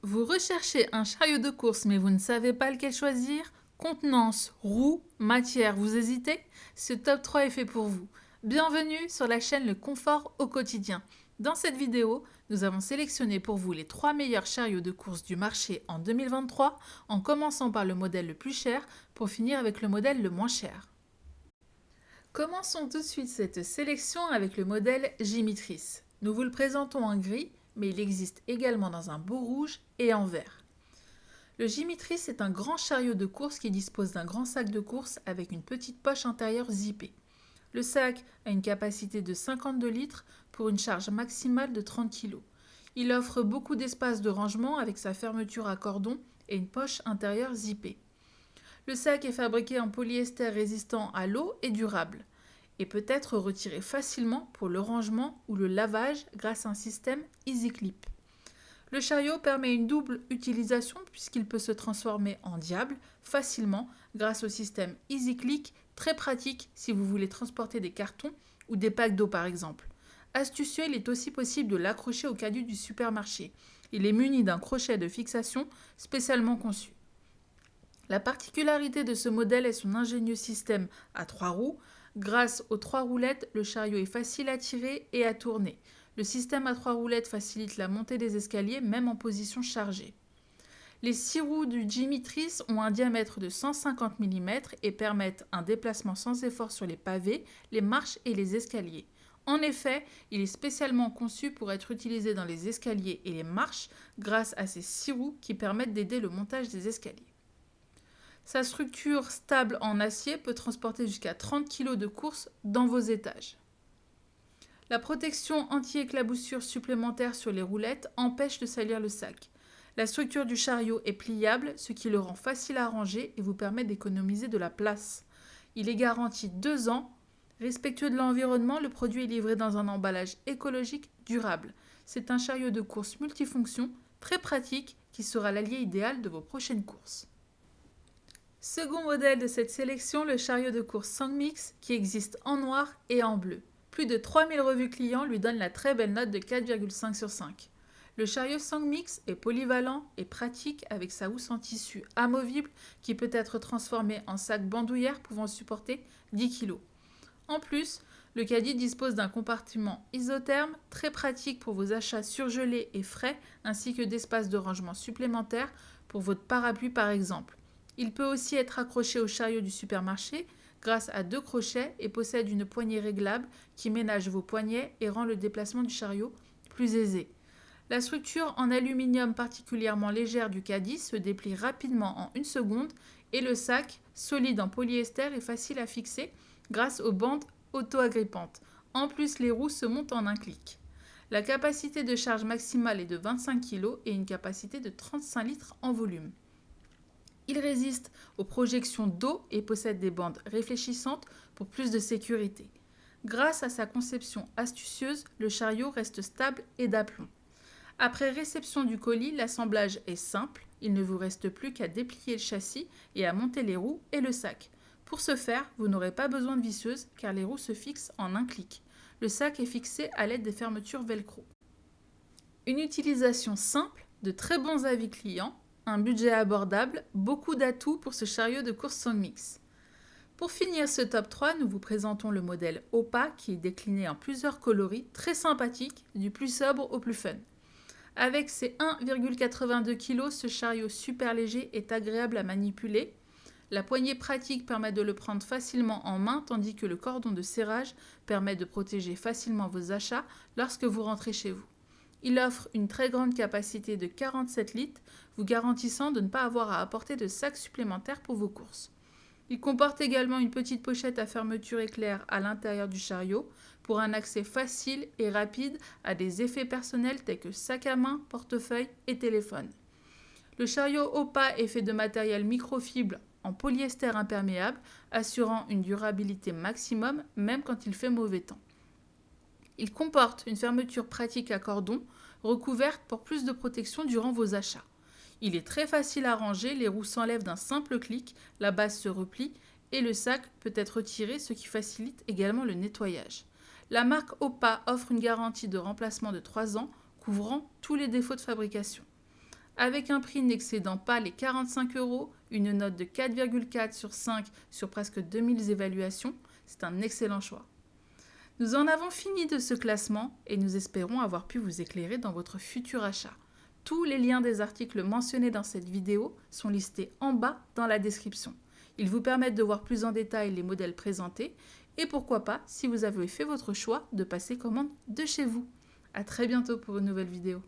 Vous recherchez un chariot de course mais vous ne savez pas lequel choisir? Contenance, roues, matière, vous hésitez? Ce top 3 est fait pour vous. Bienvenue sur la chaîne Le Confort au quotidien. Dans cette vidéo, nous avons sélectionné pour vous les 3 meilleurs chariots de course du marché en 2023, en commençant par le modèle le plus cher pour finir avec le modèle le moins cher. Commençons tout de suite cette sélection avec le modèle Jimitris. Nous vous le présentons en gris, mais il existe également dans un beau rouge et en vert. Le Jimitris est un grand chariot de course qui dispose d'un grand sac de course avec une petite poche intérieure zippée. Le sac a une capacité de 52 litres pour une charge maximale de 30 kg. Il offre beaucoup d'espace de rangement avec sa fermeture à cordon et une poche intérieure zippée. Le sac est fabriqué en polyester résistant à l'eau et durable, et peut être retiré facilement pour le rangement ou le lavage grâce à un système EasyClip. Le chariot permet une double utilisation puisqu'il peut se transformer en diable facilement grâce au système EasyClick, très pratique si vous voulez transporter des cartons ou des packs d'eau par exemple. Astucieux, il est aussi possible de l'accrocher au caddie du supermarché. Il est muni d'un crochet de fixation spécialement conçu. La particularité de ce modèle est son ingénieux système à 3 roues. Grâce aux 3 roulettes, le chariot est facile à tirer et à tourner. Le système à 3 roulettes facilite la montée des escaliers, même en position chargée. Les 6 roues du Jimitris ont un diamètre de 150 mm et permettent un déplacement sans effort sur les pavés, les marches et les escaliers. En effet, il est spécialement conçu pour être utilisé dans les escaliers et les marches grâce à ces 6 roues qui permettent d'aider le montage des escaliers. Sa structure stable en acier peut transporter jusqu'à 30 kg de course dans vos étages. La protection anti-éclaboussure supplémentaire sur les roulettes empêche de salir le sac. La structure du chariot est pliable, ce qui le rend facile à ranger et vous permet d'économiser de la place. Il est garanti 2 ans. Respectueux de l'environnement, le produit est livré dans un emballage écologique durable. C'est un chariot de course multifonction, très pratique, qui sera l'allié idéal de vos prochaines courses. Second modèle de cette sélection, le chariot de course Sangmix qui existe en noir et en bleu. Plus de 3000 revues clients lui donnent la très belle note de 4,5 sur 5. Le chariot Sangmix est polyvalent et pratique avec sa housse en tissu amovible qui peut être transformée en sac bandoulière pouvant supporter 10 kg. En plus, le caddie dispose d'un compartiment isotherme très pratique pour vos achats surgelés et frais ainsi que d'espaces de rangement supplémentaires pour votre parapluie par exemple. Il peut aussi être accroché au chariot du supermarché grâce à 2 crochets et possède une poignée réglable qui ménage vos poignets et rend le déplacement du chariot plus aisé. La structure en aluminium particulièrement légère du caddie se déplie rapidement en 1 seconde et le sac, solide en polyester, est facile à fixer grâce aux bandes auto-agrippantes. En plus, les roues se montent en un clic. La capacité de charge maximale est de 25 kg et une capacité de 35 litres en volume. Il résiste aux projections d'eau et possède des bandes réfléchissantes pour plus de sécurité. Grâce à sa conception astucieuse, le chariot reste stable et d'aplomb. Après réception du colis, l'assemblage est simple. Il ne vous reste plus qu'à déplier le châssis et à monter les roues et le sac. Pour ce faire, vous n'aurez pas besoin de visseuse car les roues se fixent en un clic. Le sac est fixé à l'aide des fermetures velcro. Une utilisation simple, de très bons avis clients, un budget abordable, beaucoup d'atouts pour ce chariot de course Sangmix. Pour finir ce top 3, nous vous présentons le modèle Opa qui est décliné en plusieurs coloris, très sympathique, du plus sobre au plus fun. Avec ses 1,82 kg, ce chariot super léger est agréable à manipuler. La poignée pratique permet de le prendre facilement en main tandis que le cordon de serrage permet de protéger facilement vos achats lorsque vous rentrez chez vous. Il offre une très grande capacité de 47 litres, vous garantissant de ne pas avoir à apporter de sacs supplémentaires pour vos courses. Il comporte également une petite pochette à fermeture éclair à l'intérieur du chariot pour un accès facile et rapide à des effets personnels tels que sac à main, portefeuille et téléphone. Le chariot Opa est fait de matériel microfibre en polyester imperméable, assurant une durabilité maximum même quand il fait mauvais temps. Il comporte une fermeture pratique à cordon, recouverte pour plus de protection durant vos achats. Il est très facile à ranger, les roues s'enlèvent d'un simple clic, la base se replie et le sac peut être retiré, ce qui facilite également le nettoyage. La marque Opa offre une garantie de remplacement de 3 ans, couvrant tous les défauts de fabrication. Avec un prix n'excédant pas les 45 €, une note de 4,4 sur 5 sur presque 2000 évaluations, c'est un excellent choix. Nous en avons fini de ce classement et nous espérons avoir pu vous éclairer dans votre futur achat. Tous les liens des articles mentionnés dans cette vidéo sont listés en bas dans la description. Ils vous permettent de voir plus en détail les modèles présentés et pourquoi pas, si vous avez fait votre choix, de passer commande de chez vous. À très bientôt pour une nouvelle vidéo.